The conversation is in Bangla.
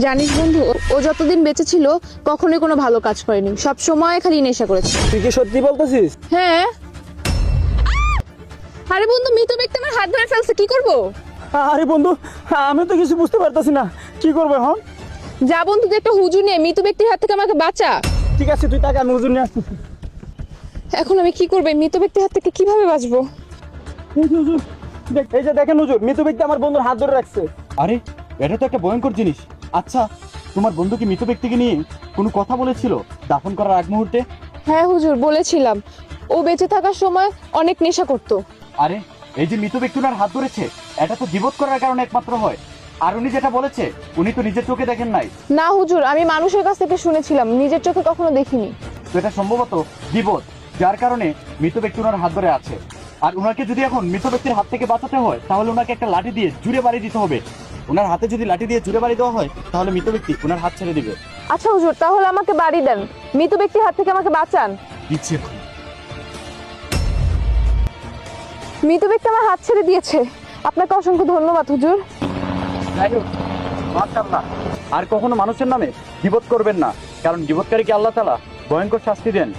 জানিস বন্ধু, ও যতদিন বেঁচে ছিল কখনোই কোনো ভালো কাজ করেনি, সব সময় খালি নেশা করেছে। তুই কি সত্যি বলতেছিস? হ্যাঁ। আরে বন্ধু, মৃত ব্যক্তি আমার হাত ধরে ফেলছে, কি করব? আরে বন্ধু, আমি তো কিছু বুঝতে পারতাছি না, কি করবো এখন? যা বন্ধু, তুই একটা হুজুর নিয়ে মৃত ব্যক্তির হাত থেকে আমাকে বাঁচা। ঠিক আছে, তুই তাকে, আমি হুজুর নিয়ে আসতেছি। এখন আমি কি করবো? এই মৃত ব্যক্তির হাত থেকে কিভাবে বাঁচবো? হুজুর, এই যে দেখেন হুজুর, মৃত ব্যক্তি আমার বন্ধুর হাত ধরে রাখছে। আরে এটা তো একটা ভয়ঙ্কর জিনিস। আচ্ছা, তোমার বন্ধু কি মৃত ব্যক্তিকে নিয়ে কোনো কথা বলেছিল দাফন করার আগ মুহূর্তে? হ্যাঁ হুজুর, বলেছিলাম। ও বেঁচে থাকার সময় অনেক নেশা করতো। আরে এই যে মৃত ব্যক্তি ওনার হাত ধরেছে, এটা তো জীবত করার কারণে একমাত্র হয়। আর উনি যেটা বলেছে, উনি তো নিজের চোখে দেখেন নাই। না হুজুর, আমি মানুষের কাছ থেকে শুনেছিলাম, নিজের চোখে কখনো দেখিনি। তো এটা সম্ভবত জীবত, যার কারণে মৃত ব্যক্তি ওনার হাত ধরে আছে। আর ওনাকে যদি এখন মৃত ব্যক্তির হাত থেকে বাঁচাতে হয়, তাহলে ওনাকে একটা লাঠি দিয়ে জুড়ে বাড়ি দিতে হবে। ওনার হাতে যদি লাঠি দিয়ে জুড়ে বাড়ি দেওয়া হয়, তাহলে মৃত ব্যক্তি ওনার হাত ছেড়ে দিবে। আচ্ছা হুজুর, তাহলে আমাকে বাড়ি দেন, মৃত ব্যক্তির হাত থেকে আমাকে বাঁচান। দিচ্ছি এখন। মৃত ব্যক্তি আমার হাত ছেড়ে দিয়েছে। আপনাকে অসংখ্য ধন্যবাদ হুজুর। যাই হোক, মাশাআল্লাহ। আর কখনো মানুষের নামে গীবত করবেন না, কারণ গীবতকারীকে আল্লাহ তাআলা ভয়ঙ্কর শাস্তি দেন।